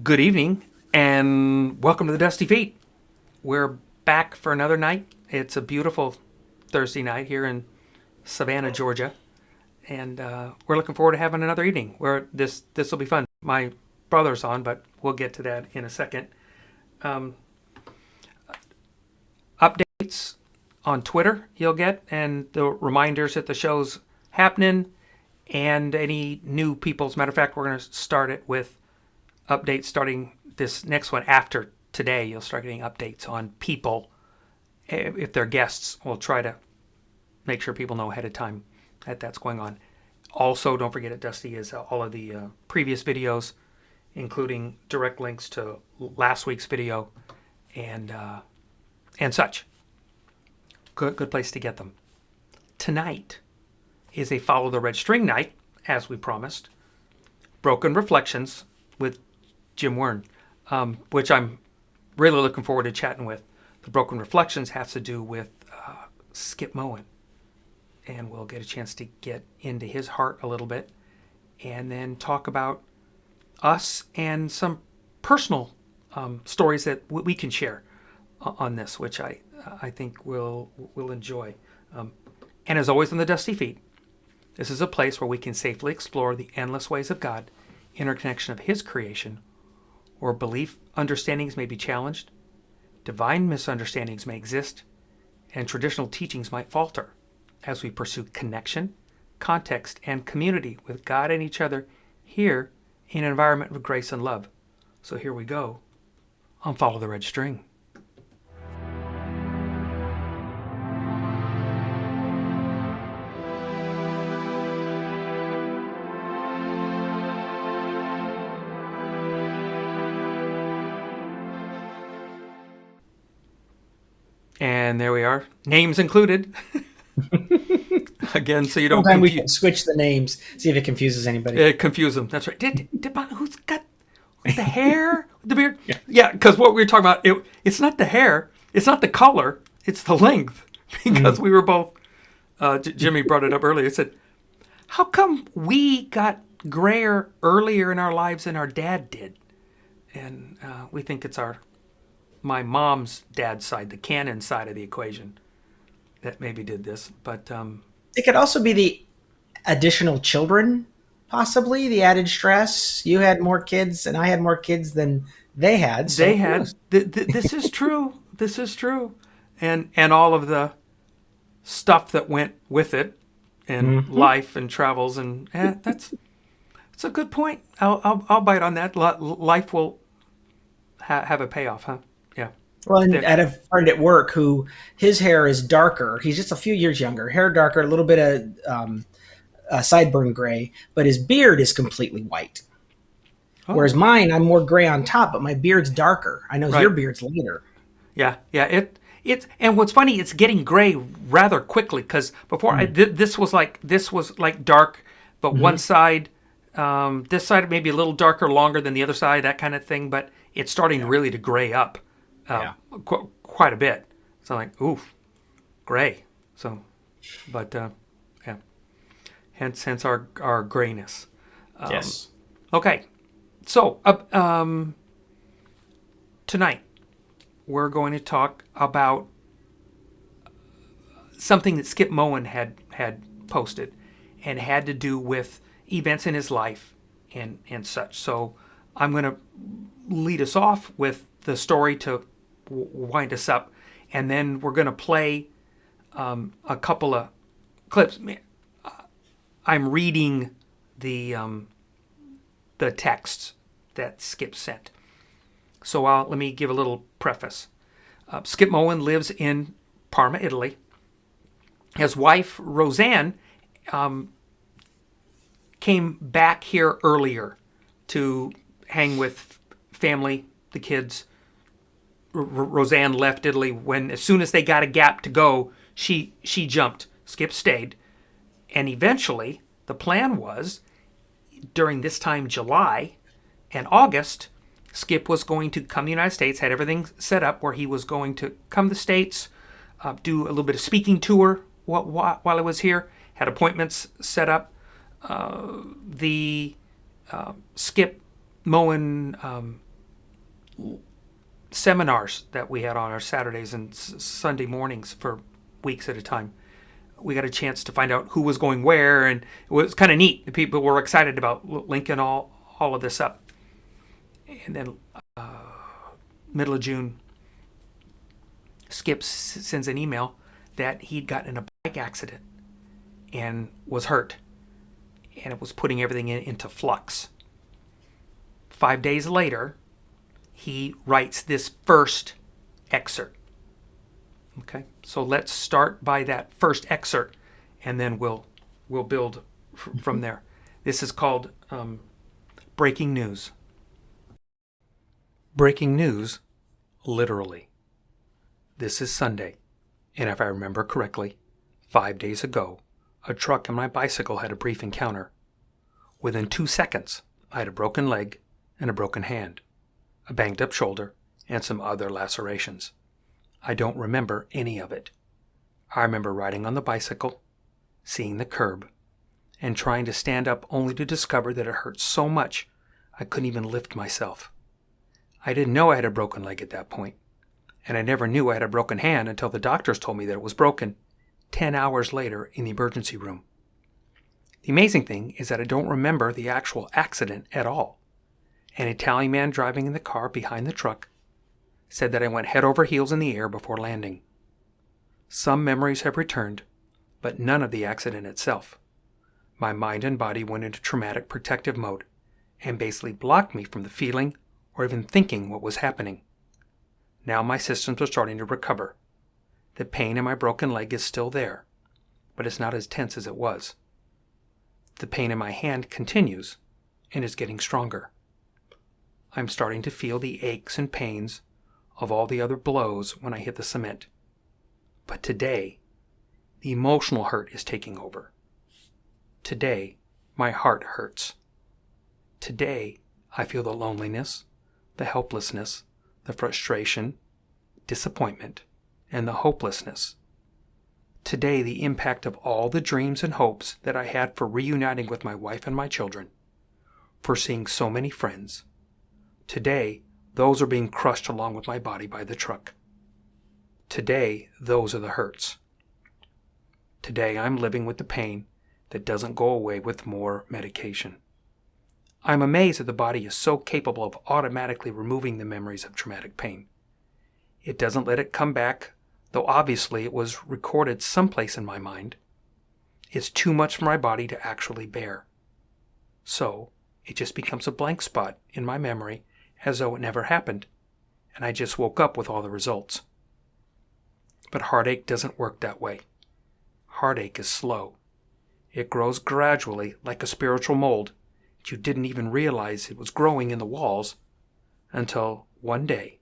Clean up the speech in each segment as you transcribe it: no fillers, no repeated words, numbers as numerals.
Good evening, and welcome to the Dusty Feet. We're back for another night. It's a beautiful Thursday night here in Savannah, Georgia, and we're looking forward to having another evening. Where this will be fun. My brother's on, but we'll get to that in a second. Updates on Twitter you'll get, and the reminders that the show's happening, and any new people. As a matter of fact, we're going to start it with updates starting this next one after today. You'll start getting updates on people. If they're guests, we'll try to make sure people know ahead of time that that's going on. Also, don't forget at Dusty is all of the previous videos, including direct links to last week's video and such. Good place to get them. Tonight is a Follow the Red String night, as we promised. Broken Reflections with Jim Wern, which I'm really looking forward to chatting with. The Broken Reflections has to do with Skip Moen, and we'll get a chance to get into his heart a little bit, and then talk about us and some personal stories that we can share on this, which I think we'll enjoy. And as always on the Dusty Feet, this is a place where we can safely explore the endless ways of God, interconnection of His creation, or belief understandings may be challenged, divine misunderstandings may exist, and traditional teachings might falter as we pursue connection, context, and community with God and each other here in an environment of grace and love. So here we go on Follow the Red String. And there we are. Names included. Again, so you don't Sometimes we can switch the names, see if it confuses anybody. confuse them. That's right. Who's got the hair? The beard? Yeah, because what we were talking about, it's not the hair. It's not the color. It's the length. Because we were both, Jimmy brought it up earlier. He said, how come we got grayer earlier in our lives than our dad did? And we think it's my mom's dad's side, the Cannon side of the equation, that maybe did this. But It could also be the additional children, possibly the added stress. You had more kids, and I had more kids than they had. So they had. This is true. This is true, and all of the stuff that went with it, and life and travels, and that's a good point. I'll bite on that. Life will have a payoff, huh? Yeah. Well, and I had a friend at work who his hair is darker. He's just a few years younger, hair darker, a little bit of sideburn gray, but his beard is completely white. Oh. Whereas mine, I'm more gray on top, but my beard's darker. I know Right. your beard's lighter. Yeah. It's and what's funny, it's getting gray rather quickly, because before this was like dark, but one side, this side maybe a little darker, longer than the other side, that kind of thing. But it's starting really to gray up. Quite a bit. So I'm like, oof, gray. So, but yeah, hence our grayness. Yes. Okay, so tonight we're going to talk about something that Skip Moen had posted, and had to do with events in his life and such. So I'm going to lead us off with the story to wind us up, and then we're going to play a couple of clips. I'm reading the texts that Skip sent, so let me give a little preface. Skip Moen lives in Parma, Italy. His wife Roseanne came back here earlier to hang with family, the kids. Roseanne left Italy as soon as they got a gap to go. She jumped. Skip stayed, and eventually the plan was during this time, July and August, Skip was going to come to the United States. Had everything set up where he was going to come to the States, do a little bit of speaking tour while I was here. Had appointments set up. The Skip Moen seminars that we had on our Saturdays and Sunday mornings for weeks at a time. We got a chance to find out who was going where, and it was kind of neat. The people were excited about linking all of this up. And then middle of June, Skip sends an email that he'd gotten in a bike accident and was hurt, and it was putting everything into flux. 5 days later, he writes this first excerpt. Okay, so let's start by that first excerpt, and then we'll build from there. This is called Breaking News. Breaking news, literally. This is Sunday, and if I remember correctly, 5 days ago, a truck and my bicycle had a brief encounter. Within 2 seconds, I had a broken leg and a broken hand, a banged up shoulder, and some other lacerations. I don't remember any of it. I remember riding on the bicycle, seeing the curb, and trying to stand up only to discover that it hurt so much I couldn't even lift myself. I didn't know I had a broken leg at that point, and I never knew I had a broken hand until the doctors told me that it was broken 10 hours later in the emergency room. The amazing thing is that I don't remember the actual accident at all. An Italian man driving in the car behind the truck said that I went head over heels in the air before landing. Some memories have returned, but none of the accident itself. My mind and body went into traumatic protective mode and basically blocked me from the feeling or even thinking what was happening. Now my systems are starting to recover. The pain in my broken leg is still there, but it's not as tense as it was. The pain in my hand continues and is getting stronger. I'm starting to feel the aches and pains of all the other blows when I hit the cement. But today, the emotional hurt is taking over. Today, my heart hurts. Today, I feel the loneliness, the helplessness, the frustration, disappointment, and the hopelessness. Today, the impact of all the dreams and hopes that I had for reuniting with my wife and my children, for seeing so many friends. Today, those are being crushed along with my body by the truck. Today, those are the hurts. Today, I'm living with the pain that doesn't go away with more medication. I'm amazed that the body is so capable of automatically removing the memories of traumatic pain. It doesn't let it come back, though obviously it was recorded someplace in my mind. It's too much for my body to actually bear. So, it just becomes a blank spot in my memory as though it never happened, and I just woke up with all the results. But heartache doesn't work that way. Heartache is slow. It grows gradually like a spiritual mold. You didn't even realize it was growing in the walls until one day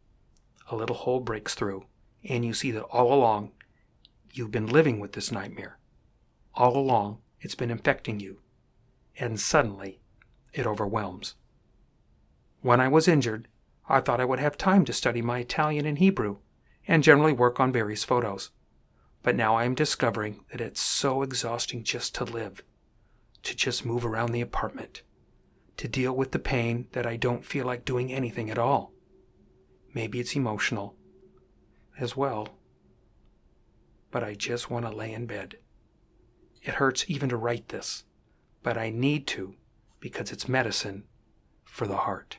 a little hole breaks through and you see that all along you've been living with this nightmare. All along it's been infecting you, and suddenly it overwhelms. When I was injured, I thought I would have time to study my Italian and Hebrew and generally work on various photos. But now I am discovering that it's so exhausting just to live, to just move around the apartment, to deal with the pain that I don't feel like doing anything at all. Maybe it's emotional as well, but I just want to lay in bed. It hurts even to write this, but I need to because it's medicine for the heart.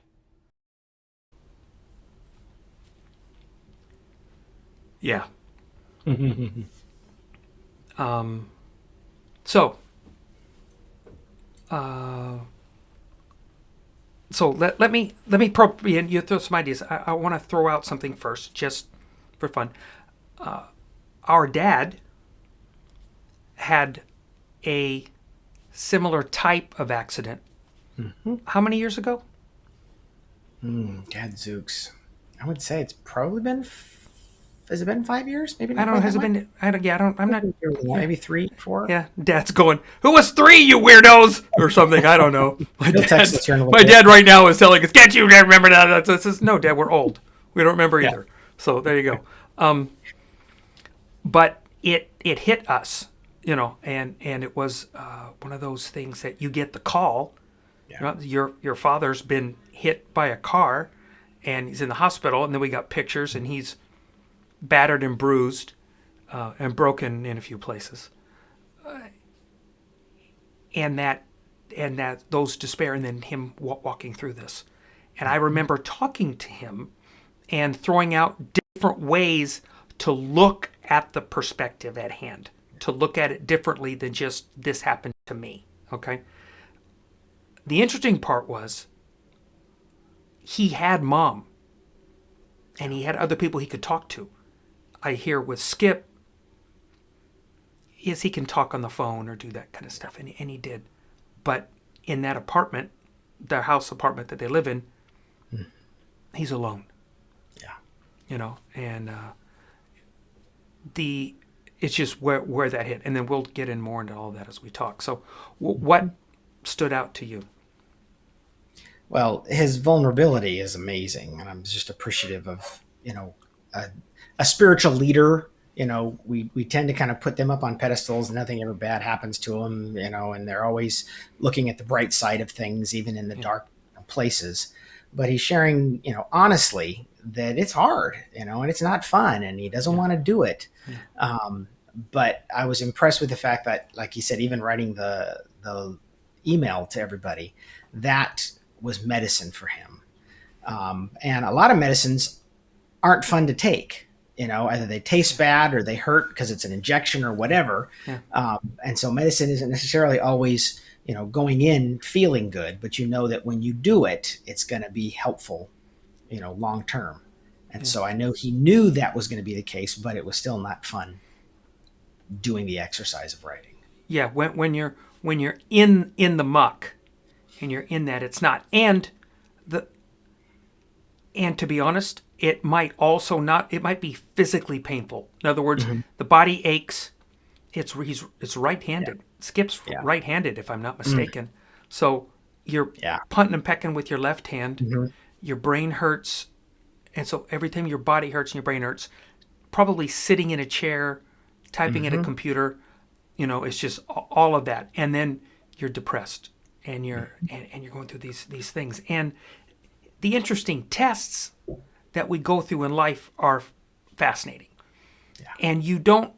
Yeah. So let me and you throw some ideas. I want to throw out something first, just for fun. Our dad had a similar type of accident. Mm-hmm. How many years ago? Gadzooks. I would say it's probably been. Has it been 5 years? Maybe not. I don't know. Has it been? I'm not. Maybe 3, 4. Yeah, Dad's going. Who was 3? You weirdos, or something. I don't know. My dad right now is telling us, "Can't you remember that?" No, Dad, we're old. We don't remember either. So there you go. But it hit us, and it was one of those things that you get the call. Yeah. Your father's been hit by a car, and he's in the hospital. And then we got pictures, and he's battered and bruised and broken in a few places. And that those despair, and then him walking through this. And I remember talking to him and throwing out different ways to look at the perspective at hand, to look at it differently than just this happened to me. Okay. The interesting part was he had mom and he had other people he could talk to. I hear with Skip, he can talk on the phone or do that kind of stuff, and he did. But in that apartment, their house apartment that they live in, he's alone. Yeah. And it's just where that hit, and then we'll get in more into all of that as we talk. So, what stood out to you? Well, his vulnerability is amazing, and I'm just appreciative of a spiritual leader. We tend to kind of put them up on pedestals. Nothing ever bad happens to them, and they're always looking at the bright side of things, even in the dark places. But he's sharing, honestly, that it's hard, and it's not fun, and he doesn't want to do it. But I was impressed with the fact that, like he said, even writing the email to everybody, that was medicine for him. And a lot of medicines aren't fun to take. Either they taste bad or they hurt because it's an injection or whatever. Yeah. And so medicine isn't necessarily always, going in feeling good, but that when you do it, it's going to be helpful, long term. And so I know he knew that was going to be the case, but it was still not fun doing the exercise of writing. Yeah. When you're in the muck and you're in that, it's not. And to be honest, it might also not, it might be physically painful. In other words, the body aches. It's right-handed. Yeah. Skip's right-handed, if I'm not mistaken. So you're punting and pecking with your left hand. Your brain hurts. And so every time your body hurts and your brain hurts, probably sitting in a chair, typing at a computer, it's just all of that. And then you're depressed and you're going through these things. And the interesting tests that we go through in life are fascinating. Yeah. And you don't...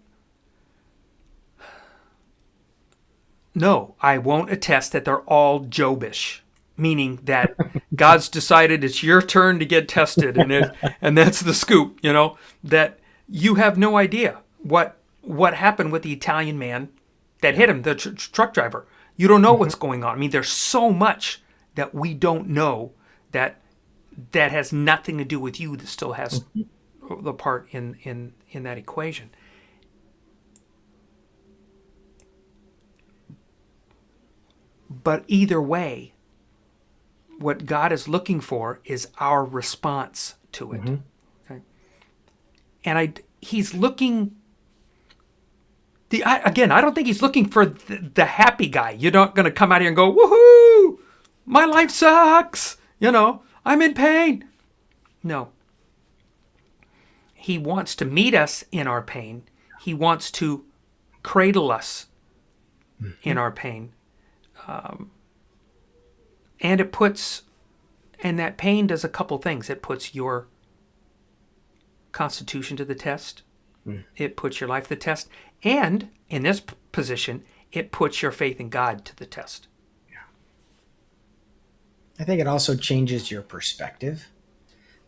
No, I won't attest that they're all Jobish, meaning that God's decided it's your turn to get tested, and that's the scoop, that you have no idea what happened with the Italian man that hit him, the truck driver. You don't know what's going on. I mean, there's so much that we don't know that has nothing to do with you, that still has the part in that equation. But either way, what God is looking for is our response to it. Okay? And he's looking... I don't think he's looking for the happy guy. You're not going to come out here and go, woohoo, my life sucks, I'm in pain. No. He wants to meet us in our pain. He wants to cradle us in our pain. And that pain does a couple things. It puts your constitution to the test. It puts your life to the test. And in this position, it puts your faith in God to the test. I think it also changes your perspective,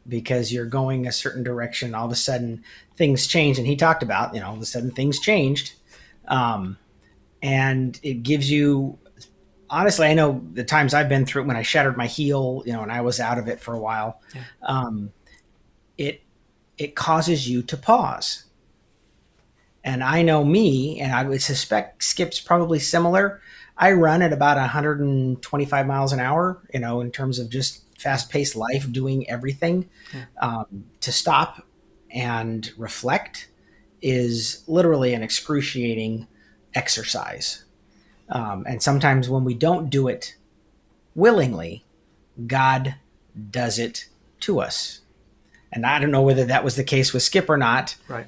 because you're going a certain direction. All of a sudden things change. And he talked about, all of a sudden things changed. And it gives you, honestly, I know the times I've been through when I shattered my heel, and I was out of it for a while. Yeah. It causes you to pause. And I know me, and I would suspect Skip's probably similar. I run at about 125 miles an hour, in terms of just fast-paced life, doing everything. Yeah. To stop and reflect is literally an excruciating exercise. And sometimes when we don't do it willingly, God does it to us. And I don't know whether that was the case with Skip or not. Right.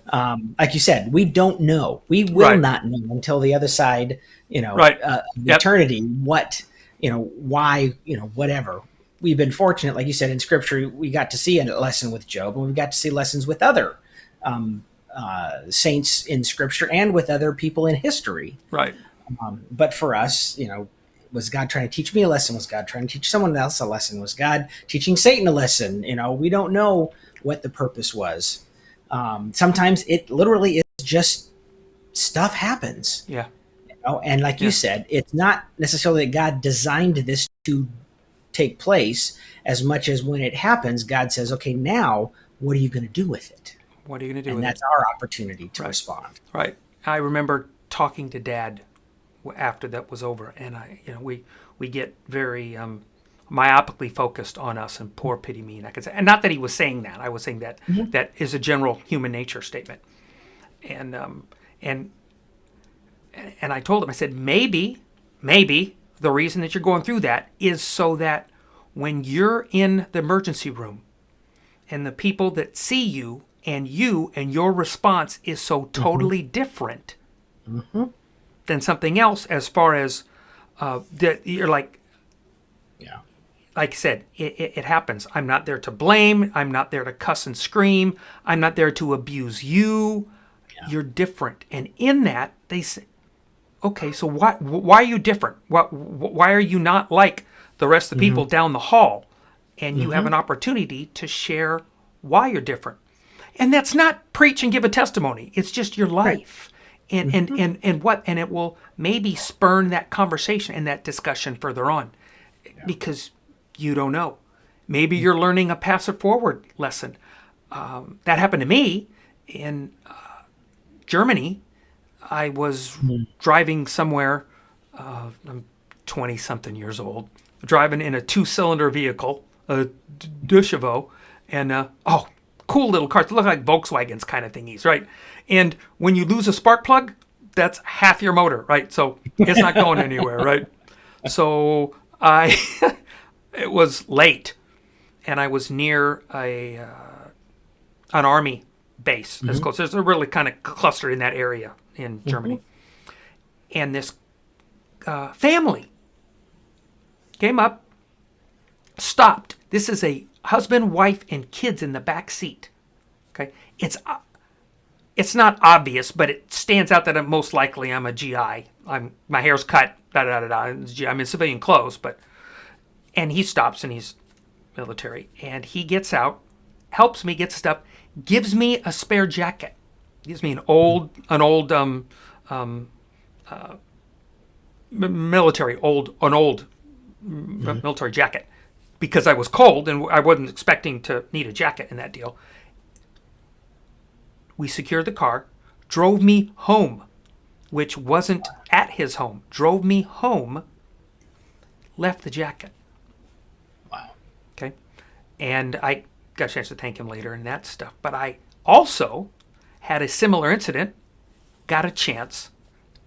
Like you said, we don't know. We will not know until the other side, eternity, what, why, whatever. we've been fortunate, like you said, in Scripture, we got to see a lesson with Job, and we got to see lessons with other um, saints in Scripture and with other people in history. Right. But for us, was God trying to teach me a lesson? Was God trying to teach someone else a lesson? Was God teaching Satan a lesson? We don't know what the purpose was. Sometimes it literally is just stuff happens. Yeah. And like you Yeah. said, it's not necessarily that God designed this to take place as much as when it happens, God says, okay, now what are you going to do with it? What are you going to do And with it? that's our opportunity to Right. respond. Right. I remember talking to Dad after that was over, and we get very myopically focused on us and poor pity me, and I could say, and not that he was saying that. I was saying that Mhm. that is a general human nature statement, and and and I told him, I said, maybe the reason that you're going through that is so that when you're in the emergency room and the people that see you and your response is so totally different than something else, as far as that you're Yeah. like I said, it happens. I'm not there to blame. I'm not there to cuss and scream. I'm not there to abuse you. Yeah. You're different. And in that, they say, okay, so why are you different? Why are you not like the rest of the people down the hall? And you have an opportunity to share why you're different. And that's not preach and give a testimony. It's just your Right. life. And it will maybe spurn that conversation and that discussion further on, because you don't know. Maybe you're learning a passive forward lesson. That happened to me in Germany. I was driving somewhere. I'm 20 something years old, driving in a 2-cylinder vehicle, a Dushavo, and cool little cars. They look like Volkswagens kind of thingies, right? And when you lose a spark plug, that's half your motor, right? So it's not going anywhere, right? So it was late, and I was near an army base. As close. There's a really kind of clustered in that area in Germany, and this family came up, stopped. This is a husband, wife, and kids in the back seat. Okay, it's not obvious, but it stands out that most likely I'm a GI. My hair's cut. Da da da da. I'm in civilian clothes, and he stops and he's military, and he gets out, helps me get stuff, gives me a spare jacket, gives me an old military military jacket, because I was cold and I wasn't expecting to need a jacket in that deal. We secured the car, drove me home, which wasn't at his home, drove me home, left the jacket. Wow. Okay. And I got a chance to thank him later and that stuff. But I also had a similar incident, got a chance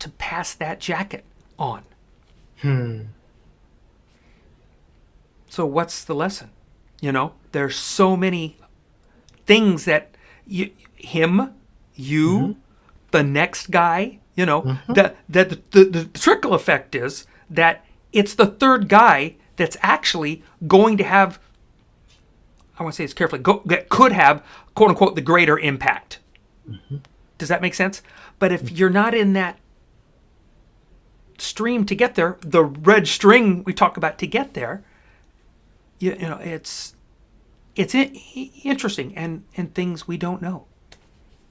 to pass that jacket on. So what's the lesson? There's so many things that you, the next guy, that the trickle effect is that it's the third guy that's actually going to have, I want to say this carefully, that could have, quote unquote, the greater impact. Does that make sense? But if you're not in that stream to get there, the red string we talk about to get there, it's interesting and things we don't know.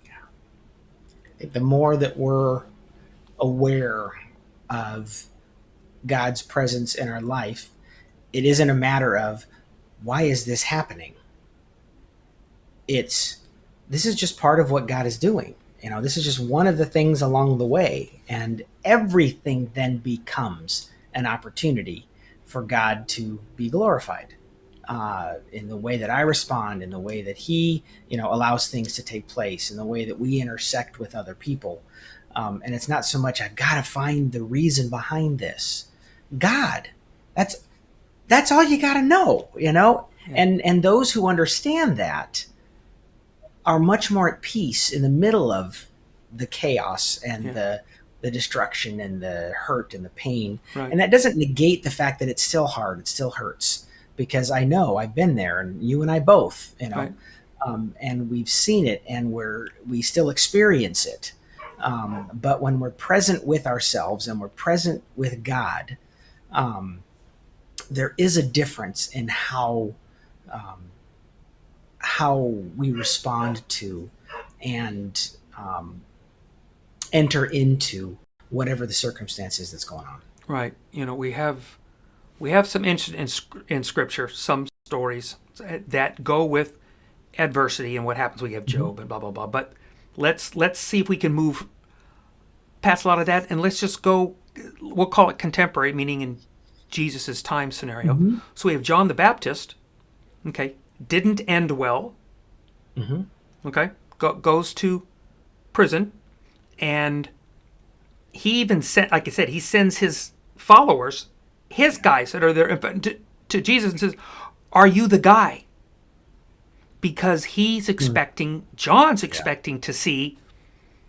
I think the more that we're aware of God's presence in our life, it isn't a matter of why is this happening? This is just part of what God is doing. This is just one of the things along the way, and everything then becomes an opportunity for God to be glorified in the way that I respond, in the way that He, allows things to take place, in the way that we intersect with other people. And it's not so much I've got to find the reason behind this. God, that's all you got to know, Yeah. And those who understand that are much more at peace in the middle of the chaos and the destruction and the hurt and the pain. Right. And that doesn't negate the fact that it's still hard. It still hurts. because I know I've been there, and you and I both, Right. and we've seen it, and we still experience it. But when we're present with ourselves and we're present with God, um, there is a difference in um, how we respond to and enter into whatever the circumstances that's going on. Right. We have some in scripture, some stories that go with adversity and what happens. We have Mm-hmm. Job and blah blah blah. But let's see if we can move past a lot of that, and let's just go. We'll call it contemporary, meaning in Jesus's time scenario. Mm-hmm. So we have John the Baptist. Okay, didn't end well. Mm-hmm. Okay, goes to prison, and he even sent, like I said, he sends his followers, his guys that are there to Jesus and says, "Are you the guy?" Because he's expecting, John's Yeah. expecting to see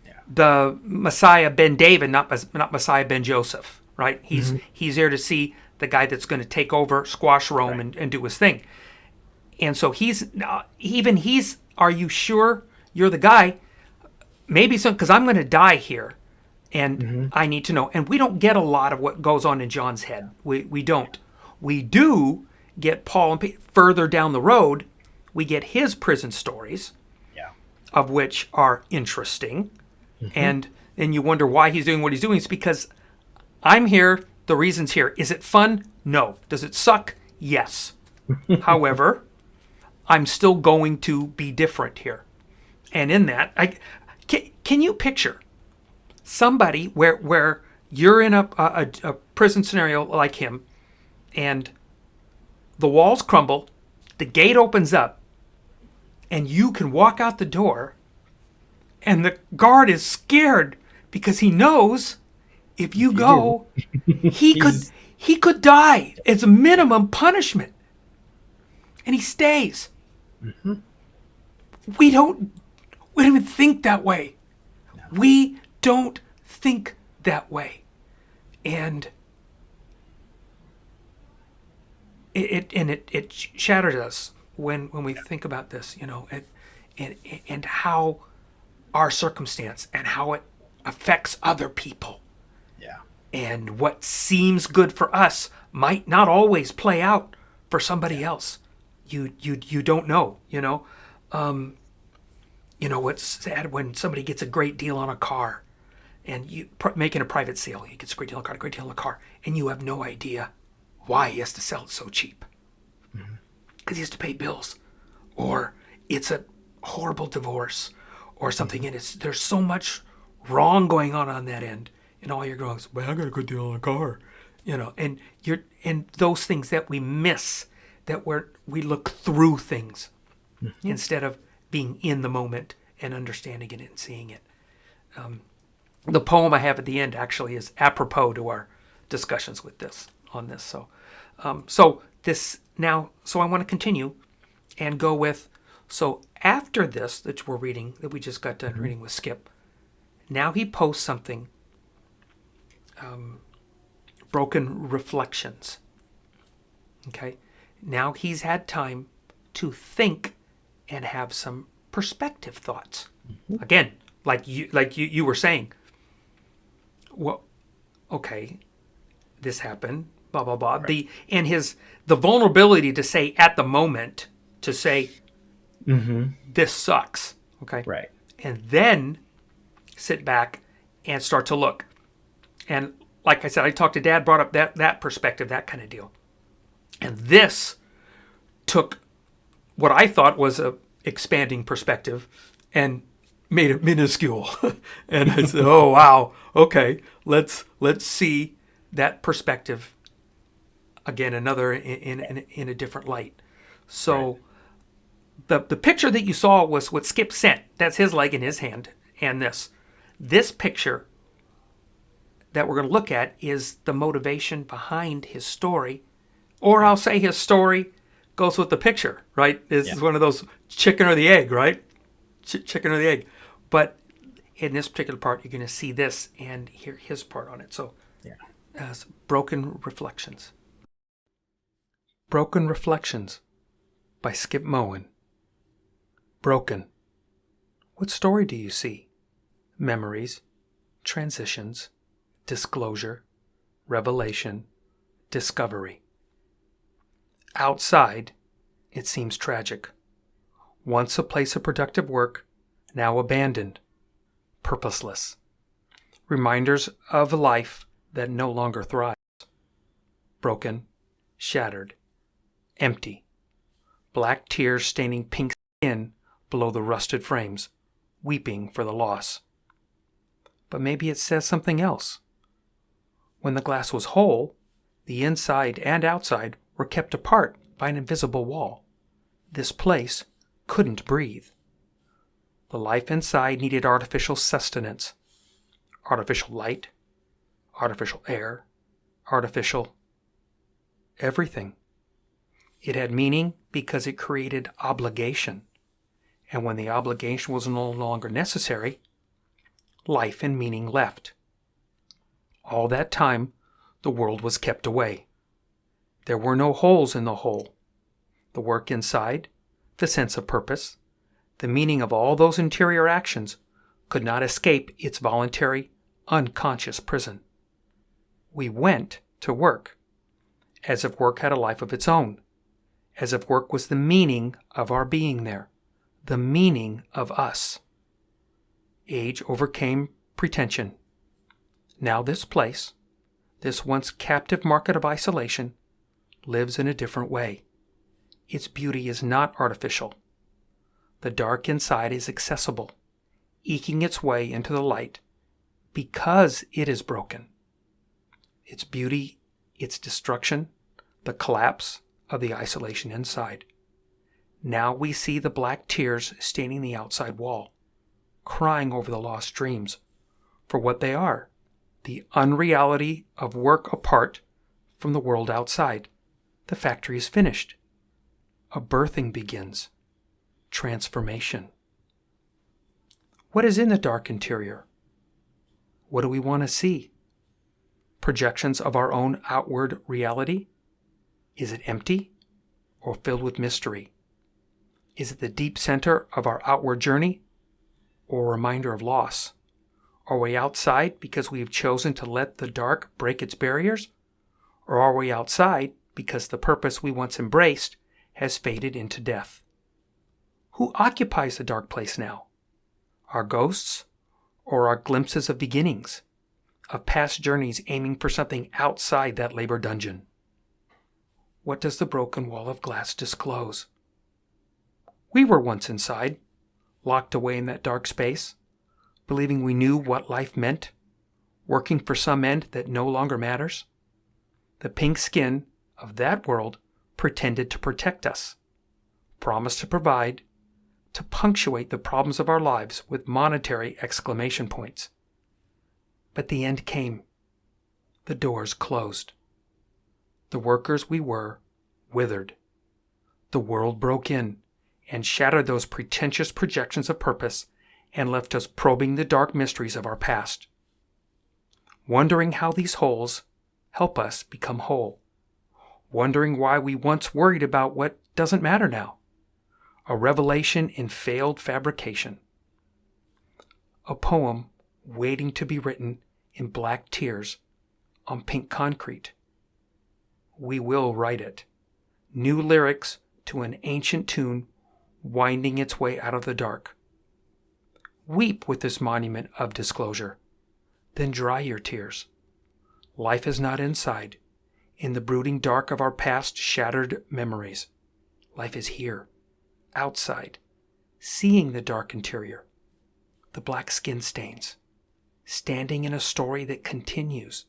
Yeah. the Messiah ben David, not Messiah ben Joseph, right? He's Mm-hmm. he's there to see the guy that's going to take over, squash Rome, Right. and do his thing. And so he's. Are you sure you're the guy? Maybe so, because I'm going to die here, and Mm-hmm. I need to know. And we don't get a lot of what goes on in John's head. We don't. We do get Paul and further down the road. We get his prison stories, Yeah. of which are interesting, Mm-hmm. and then you wonder why he's doing what he's doing. It's because I'm here. The reason's here. Is it fun? No. Does it suck? Yes. However, I'm still going to be different here. And in that, can you picture somebody where you're in a prison scenario like him, and the walls crumble, the gate opens up, and you can walk out the door, and the guard is scared because he knows if you You do. go, he could He's he could die as a minimum punishment, and he stays. mm-hmm. We don't we don't even think that way. No. We don't think that way. And it shatters us when we think about this, and how our circumstance and how it affects other people, Yeah. and what seems good for us might not always play out for somebody Yeah. else. You don't know. What's sad when somebody gets a great deal on a car, and you making a private sale, he gets a great deal on a car, and you have no idea why he has to sell it so cheap, because he has to pay bills, or it's a horrible divorce, or something, and there's so much wrong going on that end, and all you're going is, well, I got a good deal on a car, and those things that we miss, that we look through things instead of being in the moment and understanding it and seeing it. The poem I have at the end actually is apropos to our discussions with this on this. So I want to continue and go with, so after this that we're reading, that we just got done reading with Skip, now he posts something, broken reflections. Okay, now he's had time to think and have some perspective thoughts. Again, like you were saying, well, okay, this happened, blah blah blah. Right. The vulnerability to say at the moment, to say Mm-hmm. this sucks, okay, Right. and then sit back and start to look. And like I said, I talked to Dad, brought up that perspective, that kind of deal, and this took what I thought was a expanding perspective and made it minuscule. And I said, "Oh wow, okay, let's see that perspective again, another in a different light." So the picture that you saw was what Skip sent. That's his leg in his hand, and this picture that we're going to look at is the motivation behind his story, or I'll say his story goes with the picture, right? This Yeah. is one of those chicken or the egg, right? Chicken or the egg. But in this particular part, you're going to see this and hear his part on it. So, Yeah. broken reflections. Broken Reflections by Skip Moen. Broken. What story do you see? Memories, transitions, disclosure, revelation, discovery. Outside, it seems tragic. Once a place of productive work, now abandoned, purposeless. Reminders of a life that no longer thrives. Broken, shattered, empty. Black tears staining pink skin below the rusted frames, weeping for the loss. But maybe it says something else. When the glass was whole, the inside and outside were kept apart by an invisible wall. This place couldn't breathe. The life inside needed artificial sustenance. Artificial light, artificial air, artificial everything. It had meaning because it created obligation. And when the obligation was no longer necessary, life and meaning left. All that time, the world was kept away. There were no holes in the whole. The work inside, the sense of purpose, the meaning of all those interior actions could not escape its voluntary, unconscious prison. We went to work, as if work had a life of its own, as if work was the meaning of our being there, the meaning of us. Age overcame pretension. Now this place, this once captive market of isolation, lives in a different way. Its beauty is not artificial. The dark inside is accessible, eking its way into the light because it is broken. Its beauty, its destruction, the collapse of the isolation inside. Now we see the black tears staining the outside wall, crying over the lost dreams for what they are, the unreality of work apart from the world outside. The factory is finished. A birthing begins. Transformation. What is in the dark interior? What do we want to see? Projections of our own outward reality? Is it empty or filled with mystery? Is it the deep center of our outward journey or a reminder of loss? Are we outside because we have chosen to let the dark break its barriers? Or are we outside because the purpose we once embraced has faded into death? Who occupies the dark place now? Our ghosts or our glimpses of beginnings, of past journeys aiming for something outside that labor dungeon? What does the broken wall of glass disclose? We were once inside, locked away in that dark space, believing we knew what life meant, working for some end that no longer matters. The pink skin of that world pretended to protect us, promised to provide, to punctuate the problems of our lives with monetary exclamation points. But the end came. The doors closed. The workers we were withered. The world broke in and shattered those pretentious projections of purpose and left us probing the dark mysteries of our past, wondering how these holes help us become whole, wondering why we once worried about what doesn't matter now. A revelation in failed fabrication. A poem waiting to be written in black tears on pink concrete. We will write it. New lyrics to an ancient tune winding its way out of the dark. Weep with this monument of disclosure. Then dry your tears. Life is not inside, in the brooding dark of our past shattered memories. Life is here, outside, seeing the dark interior, the black skin stains, standing in a story that continues,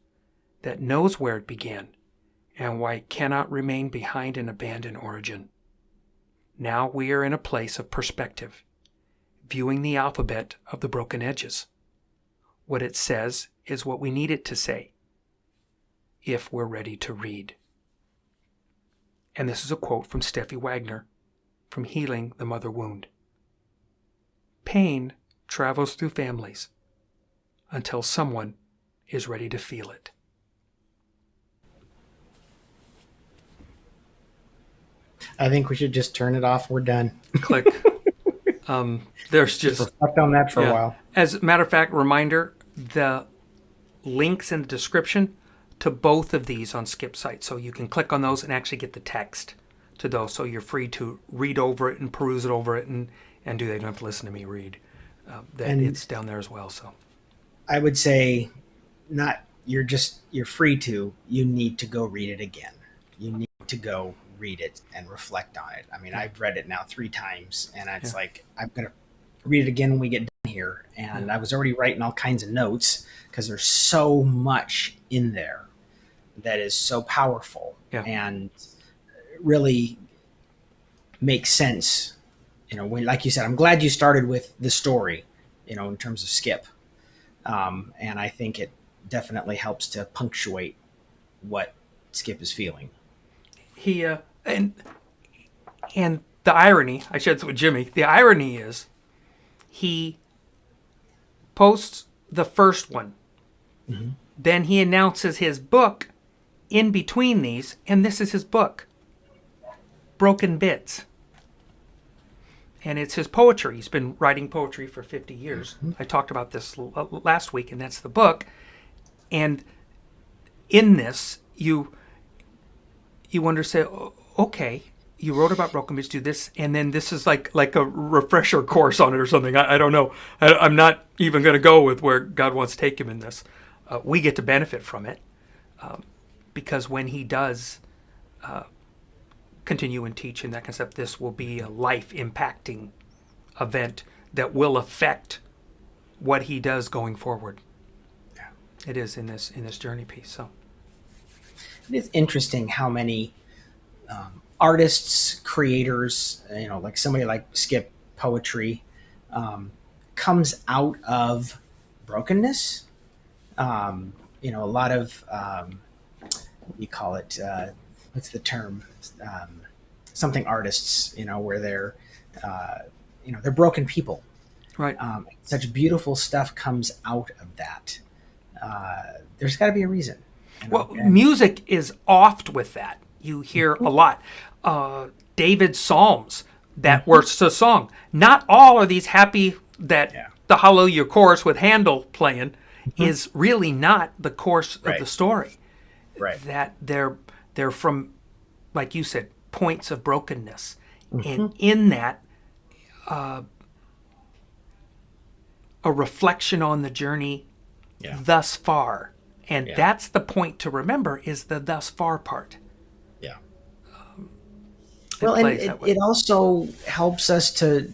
that knows where it began, and why it cannot remain behind an abandoned origin. Now we are in a place of perspective, viewing the alphabet of the broken edges. What it says is what we need it to say, if we're ready to read. And this is a quote from Steffi Wagner from Healing the Mother Wound. Pain travels through families until someone is ready to feel it. I think we should just turn it off. We're done. Click. There's Just just, reflect on that for a yeah. while. As a matter of fact, reminder, the links in the description to both of these on Skip site. So you can click on those and actually get the text to those. So you're free to read over it and peruse it over it and do that. You don't have to listen to me read. That And it's down there as well. So I would say, not you're free to. You need to go read it again. You need to go read it and reflect on it. I mean, I've read it now 3 times, and it's like I'm gonna read it again when we get done here. And I was already writing all kinds of notes because there's so much in there that is so powerful and really makes sense. When, like you said, I'm glad you started with the story, in terms of Skip. And I think it definitely helps to punctuate what Skip is feeling. he and the irony, I shared this with Jimmy. The irony is he posts the first one. Mm-hmm. Then he announces his book in between these, and this is his book, Broken Bits. And it's his poetry. He's been writing poetry for 50 years. Mm-hmm. I talked about this last week, and that's the book. And in this, you wonder, say, okay, you wrote about broken bits, do this, and then this is like a refresher course on it or something. I don't know. I'm not even going to go with where God wants to take him in this. We get to benefit from it because when he does continue and teach in that concept, this will be a life-impacting event that will affect what he does going forward. Yeah. It is in this journey piece. So it is interesting how many artists, creators, like somebody like Skip Poetry, comes out of brokenness. A lot of what do you call it? What's the term? Something artists, where they're broken people. Right. Such beautiful stuff comes out of that. There's got to be a reason. Well, music is oft with that. You hear a lot. David's Psalms, that was a song. Not all are these happy that the Hallelujah chorus with Handel playing is really not the course of the story. Right. That they're from, like you said, points of brokenness. And in that, a reflection on the journey thus far. And that's the point to remember, is the thus far part. Yeah. Well, and it also helps us to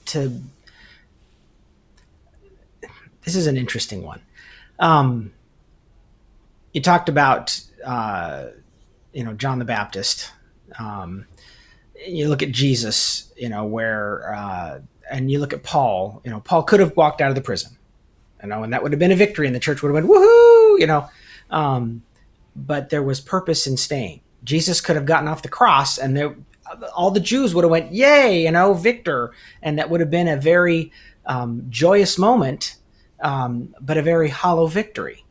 this is an interesting one. You talked about, John the Baptist. You look at Jesus, where, and you look at Paul, Paul could have walked out of the prison, and that would have been a victory, and the church would have went, woohoo, but there was purpose in staying. Jesus could have gotten off the cross, and all the Jews would have went, yay, victor. And that would have been a very joyous moment, but a very hollow victory.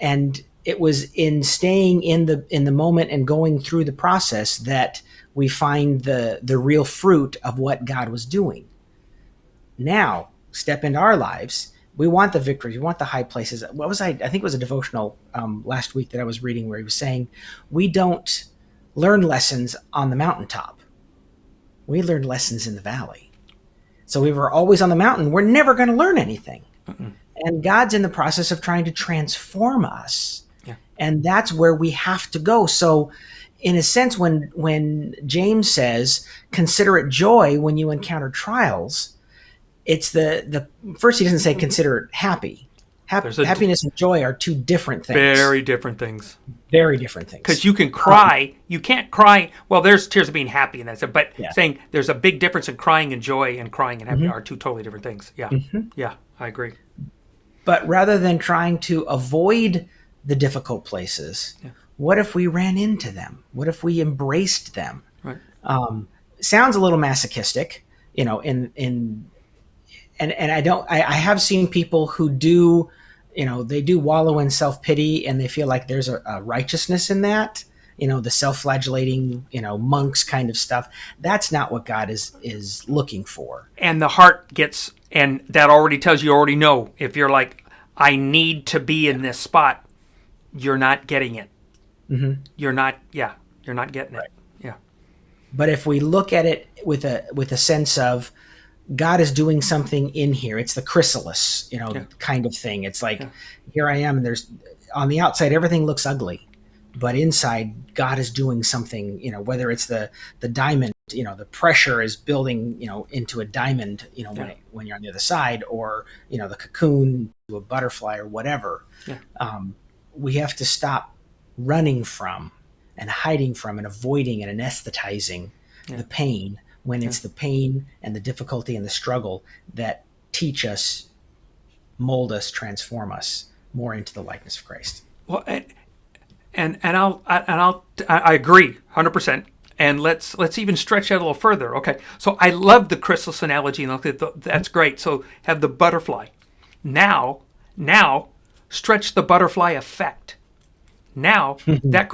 And it was in staying in the moment and going through the process that we find the real fruit of what God was doing. Now, step into our lives. We want the victories. We want the high places. I think it was a devotional last week that I was reading where he was saying, we don't learn lessons on the mountaintop. We learn lessons in the valley. So we were always on the mountain. We're never going to learn anything. And God's in the process of trying to transform us. Yeah. And that's where we have to go. So in a sense, when James says, consider it joy when you encounter trials, it's the first, he doesn't say consider it happy. Happiness and joy are two different things. Very different things. Very different things. Because you can cry. You can't cry. Well, there's tears of being happy and that's it. But saying there's a big difference in crying and joy and crying and happy are two totally different things. Yeah. Yeah, I agree. But rather than trying to avoid the difficult places, what if we ran into them? What if we embraced them? Right. Sounds a little masochistic, and I have seen people who do, they do wallow in self-pity and they feel like there's a righteousness in that. the self-flagellating, monks kind of stuff. That's not what God is looking for. And the heart gets, and that already tells you already know. If you're like, I need to be in this spot, you're not getting it. Mm-hmm. You're not getting it. Right. Yeah. But if we look at it with a sense of God is doing something in here, it's the chrysalis, Yeah. kind of thing. It's like, Yeah. here I am, and there's on the outside everything looks ugly, but inside God is doing something. Whether it's the diamond, the pressure is building, into a diamond, when you're on the other side, or the cocoon to a butterfly or whatever. Yeah. We have to stop running from and hiding from and avoiding and anesthetizing the pain, when it's the pain and the difficulty and the struggle that teach us, mold us, transform us more into the likeness of Christ. Well, I agree 100%. And let's even stretch that a little further. Okay, so I love the chrysalis analogy, and that's great. So have the butterfly. Now stretch the butterfly effect. Now that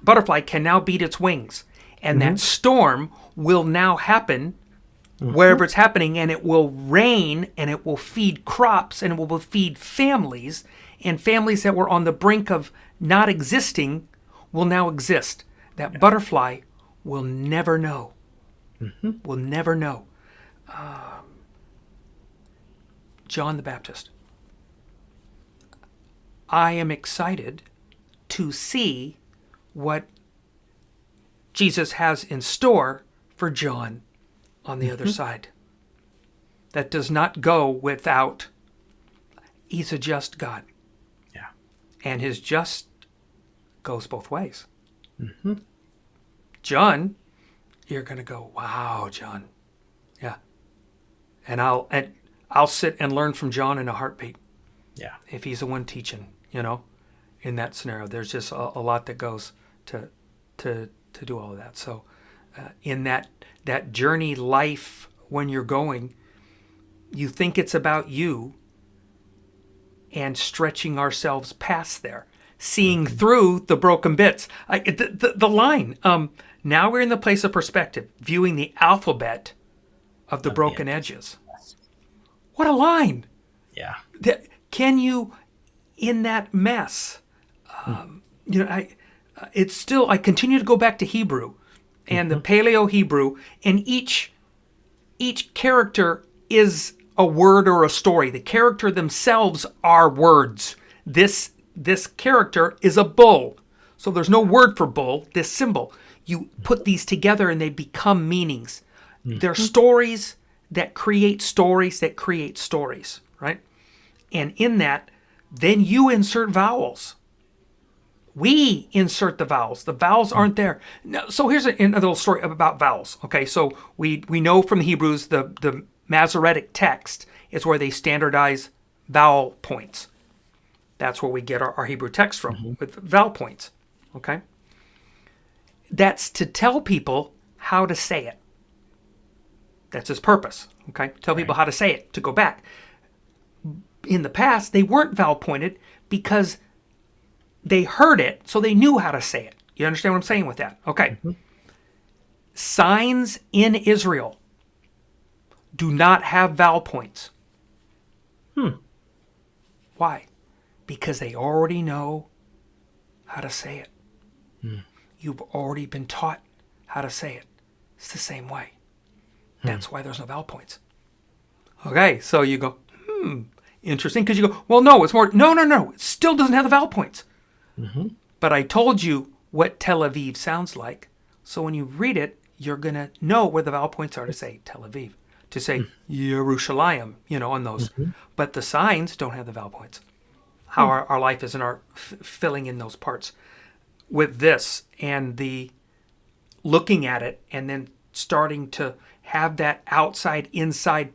butterfly can now beat its wings, and that storm will now happen wherever it's happening, and it will rain, and it will feed crops, and it will feed families, and families that were on the brink of not existing will now exist. That butterfly will never know. Will never know. John the Baptist. I am excited to see what Jesus has in store for John on the other side. That does not go without, he's a just God. Yeah. And his just goes both ways. John, you're going to go, wow, John. Yeah. And I'll sit and learn from John in a heartbeat. Yeah. If he's the one teaching, in that scenario. There's just a lot that goes to do all of that. So in that journey life, when you're going, you think it's about you, and stretching ourselves past there, seeing through the broken bits. The line, now we're in the place of perspective, viewing the alphabet of the broken edges. What a line. Yeah. Can you, in that mess, it's still, I continue to go back to Hebrew and the Paleo Hebrew, and each character is a word or a story. The character themselves are words. This character is a bull. So there's no word for bull, this symbol. You put these together and they become meanings. They're stories that create stories that create stories, right? And in that, then you insert vowels. We insert the vowels. The vowels aren't there. Now, so here's another little story about vowels. Okay, so we know from the Hebrews, the Masoretic text is where they standardize vowel points. That's where we get our Hebrew text from, with vowel points. Okay? That's to tell people how to say it. That's his purpose. Okay? Tell people how to say it, to go back. In the past, they weren't vowel pointed because they heard it, so they knew how to say it. You understand what I'm saying with that? Okay. Signs in Israel do not have vowel points. Why? Because they already know how to say it. You've already been taught how to say it. It's the same way. That's why there's no vowel points. Okay, so you go, interesting, because you go, well, no, it's more, no, it still doesn't have the vowel points. But I told you what Tel Aviv sounds like, so when you read it, you're going to know where the vowel points are to say Tel Aviv, to say Yerushalayim, on those. But the signs don't have the vowel points. How our life is in our filling in those parts. With this and the looking at it and then starting to have that outside inside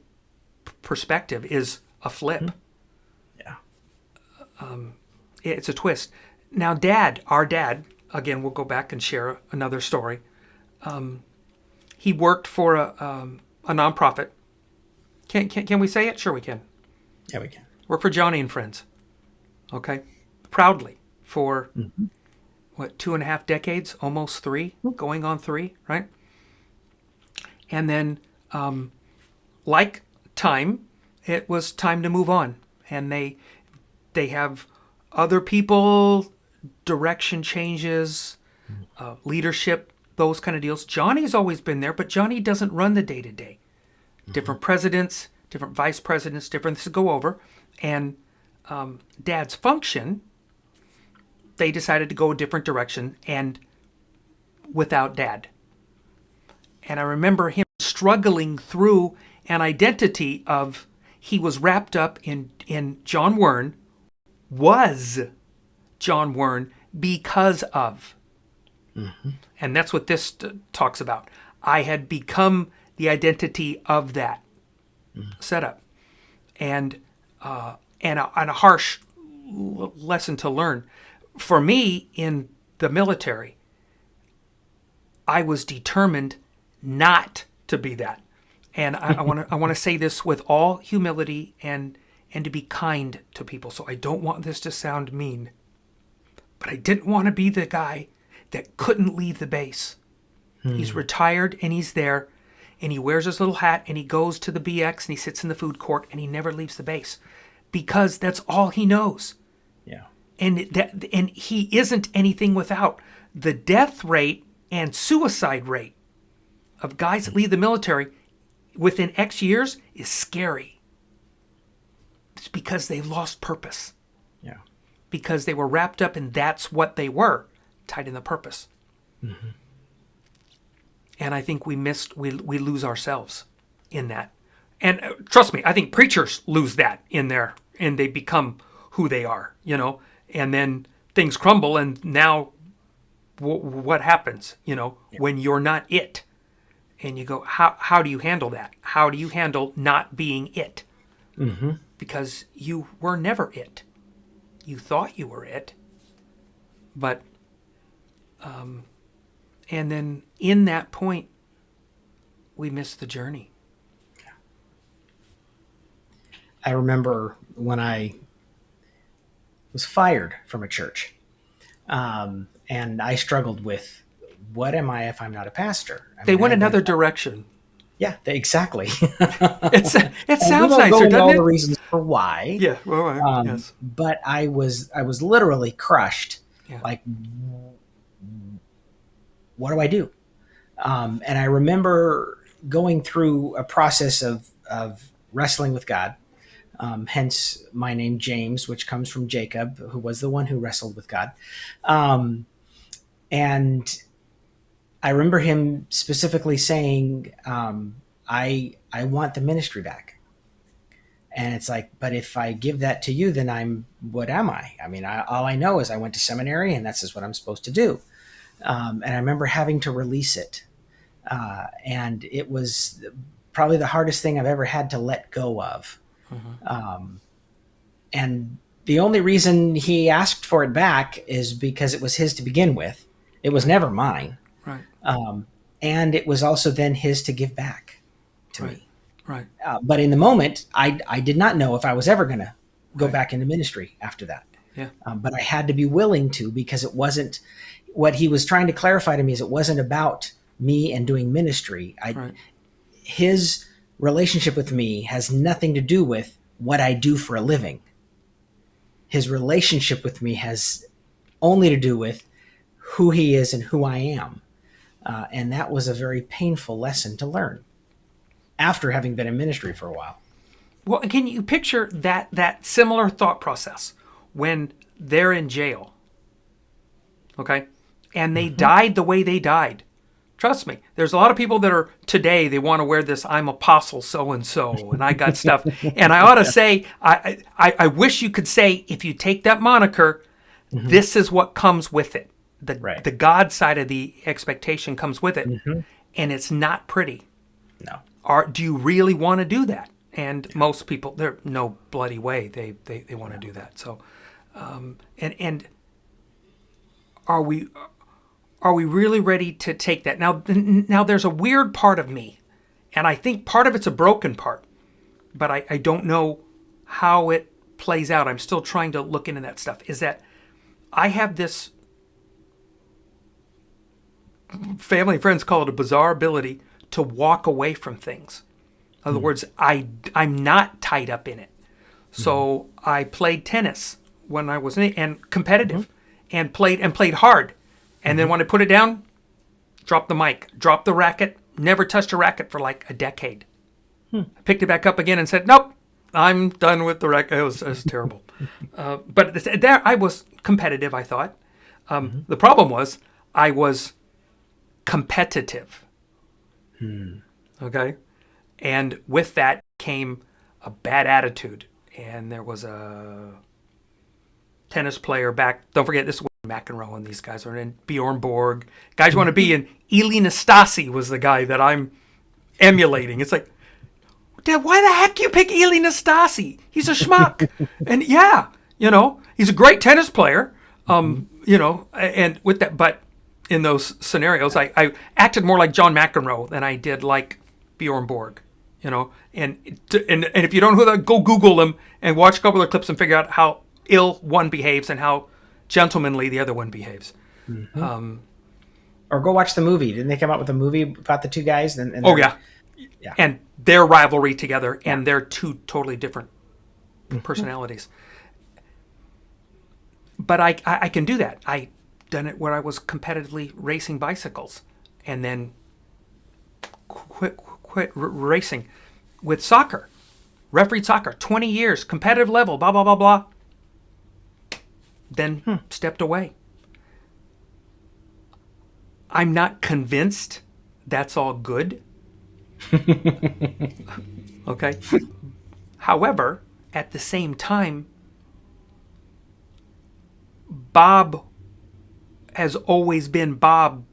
perspective is a flip. Yeah. It's a twist. Now our dad, again, we'll go back and share another story. He worked for a nonprofit. Can we say it? Sure we can. Yeah, we can. Worked for Johnny and Friends. Okay? Proudly for what, 2.5 decades, almost three, going on three, right? And then, like time, it was time to move on. And they have other people, direction changes, leadership, those kind of deals. Johnny's always been there, but Johnny doesn't run the day to day. Different presidents, different vice presidents, different things to go over. And Dad's function, they decided to go a different direction and without Dad. And I remember him struggling through an identity of he was wrapped up in John Wern, was John Wern because of. And that's what this talks about. I had become the identity of that setup. And a harsh lesson to learn. For me, in the military, I was determined not to be that. And I want to say this with all humility and to be kind to people. So I don't want this to sound mean. But I didn't want to be the guy that couldn't leave the base. He's retired and he's there and he wears his little hat and he goes to the BX and he sits in the food court and he never leaves the base because that's all he knows. Yeah. And he isn't anything without. The death rate and suicide rate of guys that leave the military within X years is scary. It's because they've lost purpose. Yeah. Because they were wrapped up in that's what they were, tied in the purpose. And I think we lose ourselves in that. And trust me, I think preachers lose that in there and they become who they are, and then things crumble and now what happens, when you're not it? And you go, how do you handle that? How do you handle not being it? Because you were never it. You thought you were it. But, and then in that point, we missed the journey. I remember when I was fired from a church, and I struggled with, what am I if I'm not a pastor? They went another direction. Yeah, exactly. It sounds nicer, nicer, doesn't all it? the reasons for why. Yeah, well, right. Yes. But I was literally crushed. Yeah. Like, what do I do? And I remember going through a process of wrestling with God. Hence my name James, which comes from Jacob, who was the one who wrestled with God. And I remember him specifically saying, I want the ministry back. And it's like, but if I give that to you, then what am I? I mean, all I know is I went to seminary and that's just what I'm supposed to do. And I remember having to release it. And it was probably the hardest thing I've ever had to let go of. And the only reason he asked for it back is because it was his to begin with. It was never mine. Right. And it was also then his to give back to me. Right. But in the moment, I did not know if I was ever going to go back into ministry after that. Yeah. But I had to be willing to, because it wasn't, what he was trying to clarify to me is it wasn't about me and doing ministry. His relationship with me has nothing to do with what I do for a living. His relationship with me has only to do with who he is and who I am. And that was a very painful lesson to learn after having been in ministry for a while. Well, can you picture that similar thought process when they're in jail? Okay? And they died the way they died. Trust me, there's a lot of people that are today, they want to wear this, I'm apostle so-and-so, and I got stuff. And I ought to say, I wish you could say, if you take that moniker, this is what comes with it. The God side of the expectation comes with it. And it's not pretty. No. Do you really want to do that? And most people, there's no bloody way they want to do that. So, and are we really ready to take that? Now there's a weird part of me, and I think part of it's a broken part, but I don't know how it plays out. I'm still trying to look into that stuff. Is that I have this family and friends call it a bizarre ability to walk away from things. In other words, I'm not tied up in it. So I played tennis when I was and competitive, and played hard, and then when I put it down, dropped the mic, dropped the racket, never touched a racket for like a decade. I picked it back up again and said, "Nope, I'm done with the racket." It was terrible. But there I was competitive. I thought the problem was I was competitive. Okay, and with that came a bad attitude. And there was a tennis player back. Don't forget, this was McEnroe and these guys are in Bjorn Borg. Guys you want to be in. Eli Nastasi was the guy that I'm emulating. It's like, Dad, why the heck you pick Eli Nastasi? He's a schmuck. And yeah, he's a great tennis player. And with that, but in those scenarios, I acted more like John McEnroe than I did like Bjorn Borg. And if you don't know who that, go Google them and watch a couple of clips and figure out how ill one behaves and how gentlemanly the other one behaves. Or go watch the movie. Didn't they come out with a movie about the two guys? Yeah. And their rivalry together, and they're two totally different personalities. But I can do that. I done it where I was competitively racing bicycles, and then quit racing. With soccer, refereed soccer, 20 years, competitive level, blah, blah, blah, blah. Then stepped away. I'm not convinced that's all good. Okay. However, at the same time, Bob has always been Bob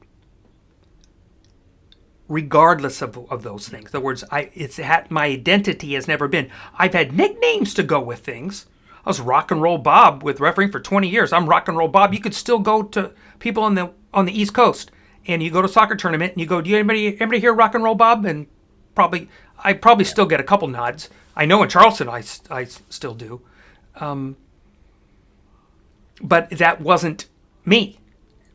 regardless of those things. In other words, my identity has never been. I've had nicknames to go with things. I was Rock and Roll Bob with refereeing for 20 years. I'm Rock and Roll Bob. You could still go to people on the East Coast, and you go to a soccer tournament, and you go, "Do you anybody hear Rock and Roll Bob?" And I probably still get a couple nods. I know in Charleston I still do, but that wasn't me.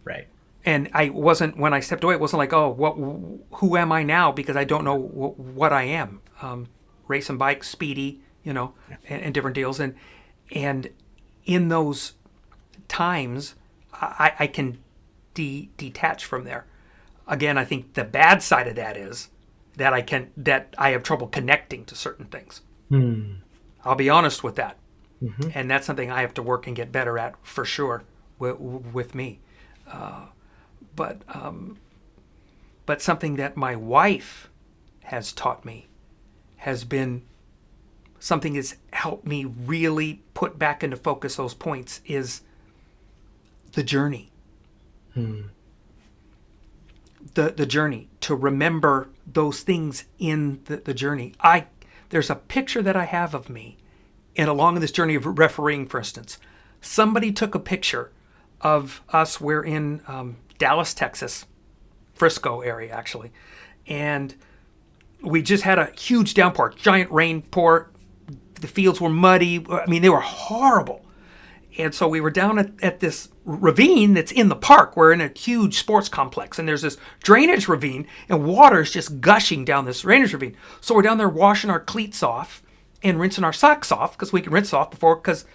Right. And I wasn't, when I stepped away, it wasn't like, oh, who am I now? Because I don't know what I am. Racing bikes, speedy, and different deals. And in those times, I can detach from there. Again, I think the bad side of that is that I have trouble connecting to certain things. I'll be honest with that. And that's something I have to work and get better at for sure with me. But something that my wife has taught me has been something that's helped me really put back into focus those points is the journey. The journey, to remember those things in the journey. There's a picture that I have of me, and along this journey of refereeing, for instance, somebody took a picture of us. We're in Dallas, Texas, Frisco area actually, and we just had a huge downpour, giant rain pour. The fields were muddy. I mean, they were horrible. And so we were down at this ravine that's in the park. We're in a huge sports complex, and there's this drainage ravine, and water is just gushing down this drainage ravine. So we're down there washing our cleats off and rinsing our socks off, because we can rinse off before, because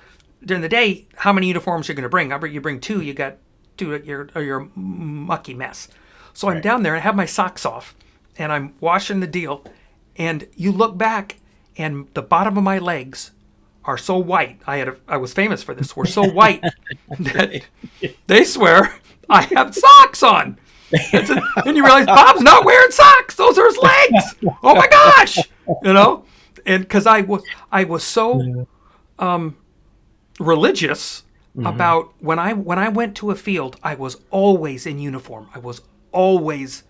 during the day, how many uniforms you're going to bring? You bring two, you got two, you're a mucky mess. So I'm down there, and I have my socks off, and I'm washing the deal, and you look back, and the bottom of my legs are so white. I was famous for this. We're so white that they swear I have socks on. And you realize Bob's not wearing socks. Those are his legs. Oh my gosh, And because I was so religious about when I went to a field, I was always in uniform. I was always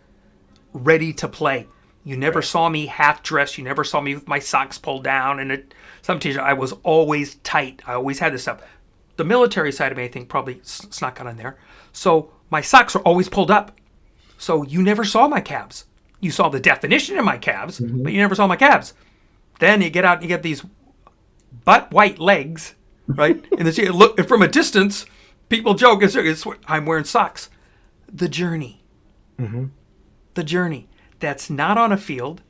ready to play. You never saw me half dressed. You never saw me with my socks pulled down and some t-shirt. I was always tight. I always had this stuff. The military side of me, I think, probably snuck on in there. So my socks were always pulled up. So you never saw my calves. You saw the definition of my calves, but you never saw my calves. Then you get out and you get these butt white legs, right? And look from a distance, people joke, I'm wearing socks. The journey. Mm-hmm. The journey. That's not on a field,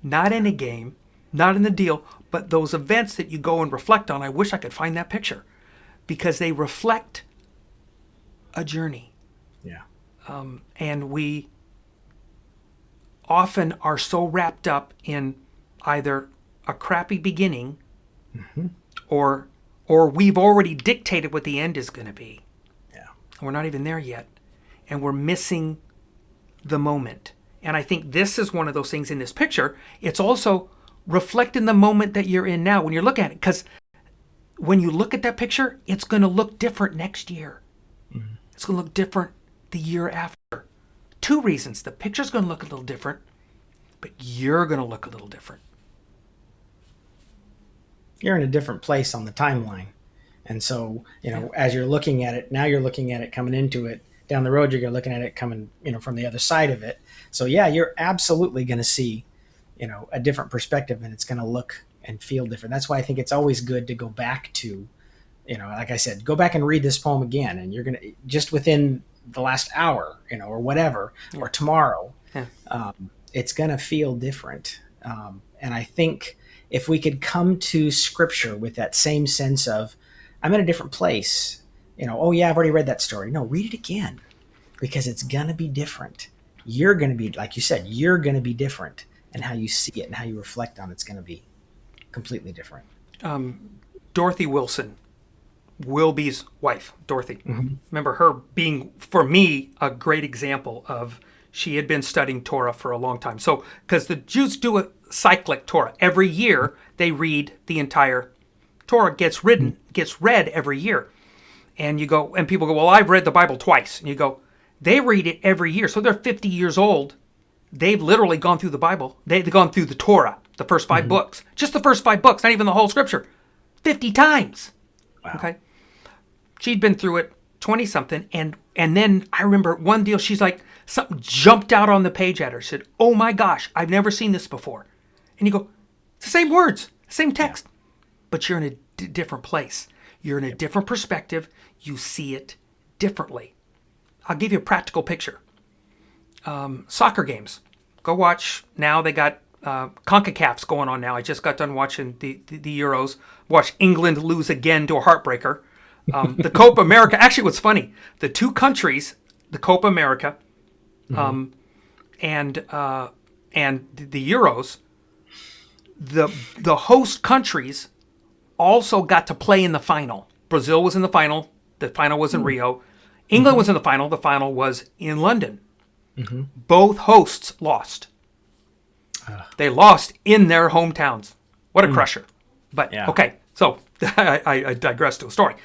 not in a game, not in the deal, but those events that you go and reflect on. I wish I could find that picture because they reflect a journey. Yeah. And we often are so wrapped up in either a crappy beginning or we've already dictated what the end is going to be. Yeah. And we're not even there yet. And we're missing the moment. And I think this is one of those things in this picture. It's also reflecting the moment that you're in now when you're looking at it. Because when you look at that picture, it's going to look different next year. It's going to look different the year after. Two reasons. The picture's going to look a little different, but you're going to look a little different. You're in a different place on the timeline. And so, as you're looking at it, now you're looking at it coming into it. Down the road, you're looking at it coming, from the other side of it. So yeah, you're absolutely going to see, a different perspective, and it's going to look and feel different. That's why I think it's always good to go back to, like I said, go back and read this poem again, and you're going to, just within the last hour, or whatever, or tomorrow, it's going to feel different. And I think if we could come to Scripture with that same sense of, I'm in a different place, oh yeah, I've already read that story. No, read it again, because it's going to be different. You're going to be, like you said, you're going to be different, and how you see it and how you reflect on it's going to be completely different. Dorothy Wilson, Wilby's wife, Dorothy. Remember her being, for me, a great example of, she had been studying Torah for a long time. So, because the Jews do a cyclic Torah. Every year, they read the entire Torah, gets read every year. And you go, and people go, well, I've read the Bible twice. And you go, they read it every year. So they're 50 years old. They've literally gone through the Bible. They've gone through the Torah, the first 5 books. Just the first 5 books, not even the whole Scripture. 50 times. Wow. Okay. She'd been through it 20-something. And then I remember one deal, she's like, something jumped out on the page at her. She said, oh my gosh, I've never seen this before. And you go, it's the same words, same text. But you're in a different place. You're in a different perspective. You see it differently. I'll give you a practical picture. Soccer games. Go watch. Now they got CONCACAFs going on now. I just got done watching the Euros. Watch England lose again to a heartbreaker. The Copa America. Actually, what's funny, the two countries, the Copa America and the Euros, the host countries also got to play in the final. Brazil was in the final. The final was in Rio. England was in the final. The final was in London. Both hosts lost. They lost in their hometowns. What a crusher. But, okay, so I digress to a story.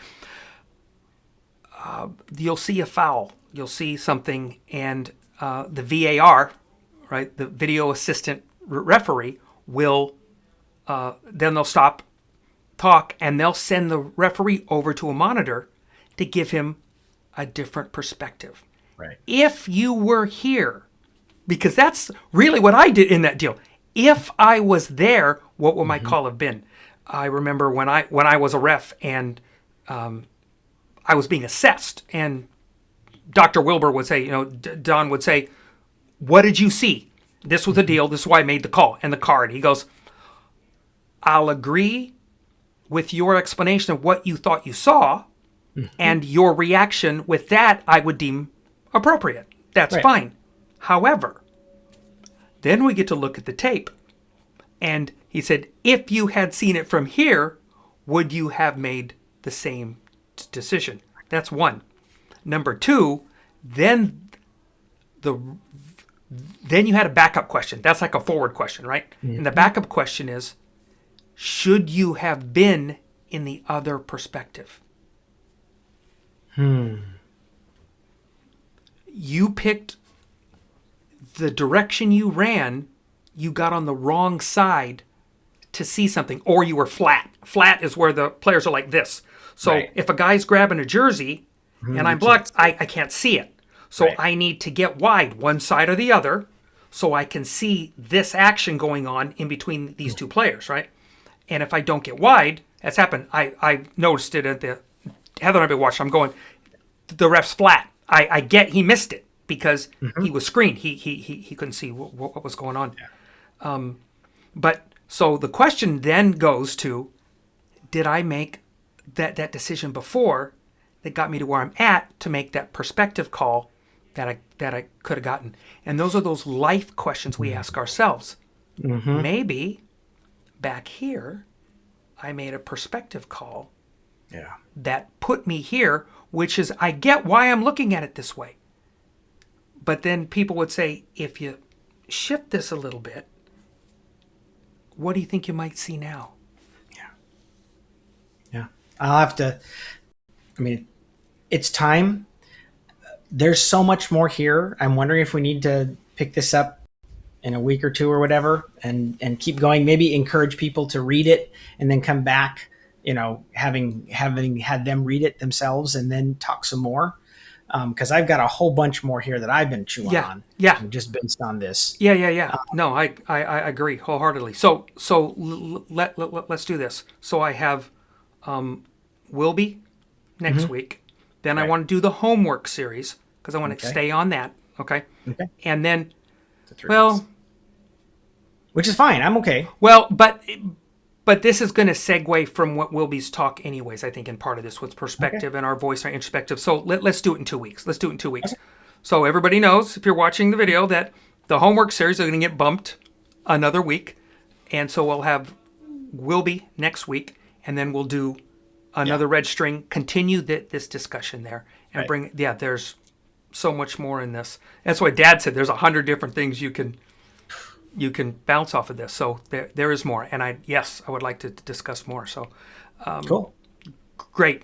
You'll see a foul. You'll see something, and the VAR, right, the video assistant referee, will, then they'll stop, talk, and they'll send the referee over to a monitor to give him a different perspective. Right. If you were here, because that's really what I did in that deal. If I was there, what would my call have been? I remember when I was a ref and I was being assessed, and Dr. Wilbur would say, Don would say, what did you see? This was the deal. This is why I made the call and the card. He goes, I'll agree with your explanation of what you thought you saw, and your reaction with that I would deem appropriate. That's fine. However, then we get to look at the tape. And he said, if you had seen it from here, would you have made the same decision? That's one. Number two, then you had a backup question. That's like a forward question, right? And the backup question is, should you have been in the other perspective? You picked the direction you ran, you got on the wrong side to see something, or you were flat. Flat is where the players are like this. So if a guy's grabbing a jersey and I'm blocked, I can't see it. So I need to get wide, one side or the other, so I can see this action going on in between these two players, right? And if I don't get wide, that's happened. I noticed it at the Heather and I've been watching. I'm going, the ref's flat. I get he missed it. because Hmm. he was screened. He couldn't see what was going on. But so the question then goes to, did I make that decision before that got me to where I'm at to make that perspective call that I could have gotten? And those are those life questions we ask ourselves. Hmm. Maybe back here I made a perspective call Yeah. that put me here, which is, I get why I'm looking at it this way. But then people would say, if you shift this a little bit, what do you think you might see now? Yeah. Yeah. I'll have to. I mean, it's time. There's so much more here. I'm wondering if we need to pick this up in a week or two or whatever, and keep going. Maybe encourage people to read it and then come back. Having had them read it themselves and then talk some more. Because I've got a whole bunch more here that I've been chewing Yeah, on, yeah, just based on this. yeah. No, I agree wholeheartedly. So let's do this. So I have will be next Hmm. week. Then I Right. want to do the homework series because I want to Okay. stay on that. Okay. Okay. And then, So 3 weeks, well, which is fine. I'm okay. well, but this is going to segue from what Wilby's talk, anyways. I think in part of this with Okay. perspective and our voice and our introspective. So let's do it in 2 weeks. Let's do it in 2 weeks. So everybody knows, if you're watching the video, that the homework series are going to get bumped another week, and so we'll have Wilby next week, and then we'll do Yeah. another red string. Continue this discussion there, and Right. bring. Yeah, there's so much more in this. That's why Dad said there's 100 different things you can bounce off of this. So there is more, and I would like to discuss more. So Cool. great.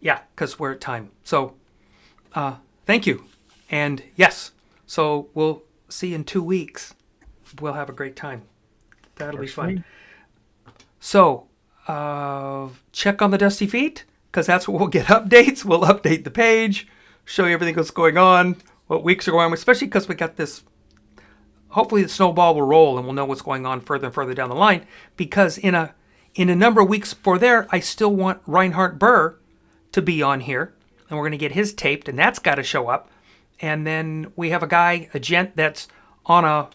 Yeah, because we're at time. So thank you, and yes, so we'll see you in 2 weeks. We'll have a great time. That'll be Works for fun. me. So check on the Dusty Feet, because that's where we'll get updates. We'll update the page, show you everything that's going on, what weeks are going on, especially because we got this. Hopefully the snowball will roll and we'll know what's going on further and further down the line, because in a number of weeks for there, I still want Reinhard Burr to be on here, and we're going to get his taped, and that's got to show up. And then we have a gent that's on a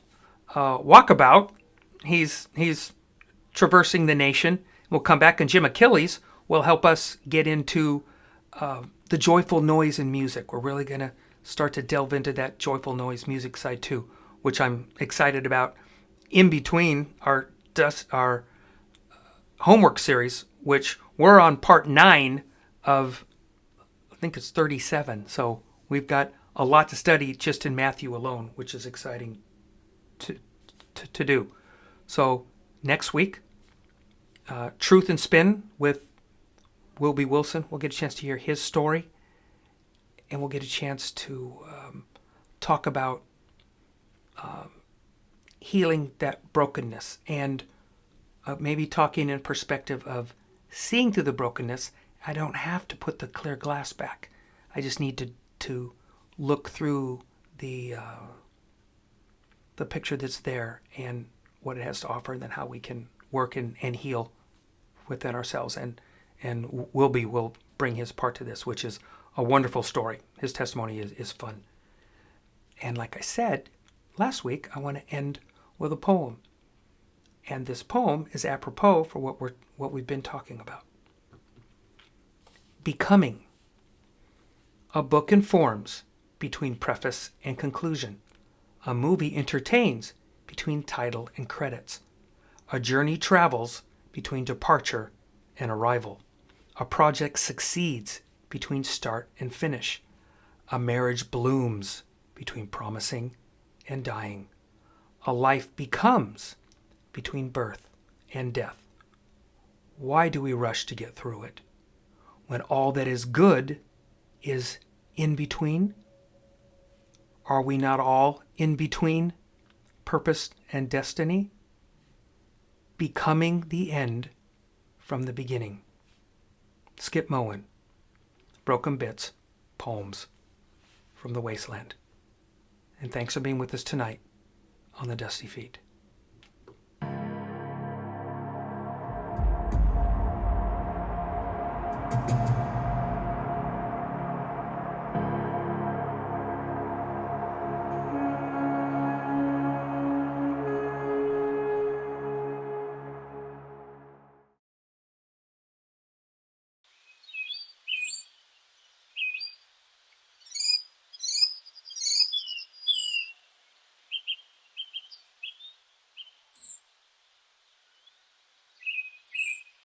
walkabout. He's traversing the nation. We'll come back, and Jim Achilles will help us get into the joyful noise in music. We're really going to start to delve into that joyful noise music side too, which I'm excited about. In between our homework series, which we're on part 9 of, I think it's 37. So we've got a lot to study just in Matthew alone, which is exciting to do. So next week, Truth and Spin with Wilby Wilson. We'll get a chance to hear his story, and we'll get a chance to talk about healing that brokenness, and maybe talking in perspective of seeing through the brokenness. I don't have to put the clear glass back. I just need to look through the picture that's there and what it has to offer, and then how we can work and heal within ourselves. And Wilby will bring his part to this, which is a wonderful story. His testimony is fun. And like I said last week, I want to end with a poem. And this poem is apropos for what we've been talking about. Becoming. A book informs between preface and conclusion. A movie entertains between title and credits. A journey travels between departure and arrival. A project succeeds between start and finish. A marriage blooms between promising and dying. A life becomes between birth and death. Why do we rush to get through it when all that is good is in between? Are we not all in between purpose and destiny? Becoming the end from the beginning. Skip Moen, Broken Bits, Poems from the Wasteland. And thanks for being with us tonight on the Dusty Feet.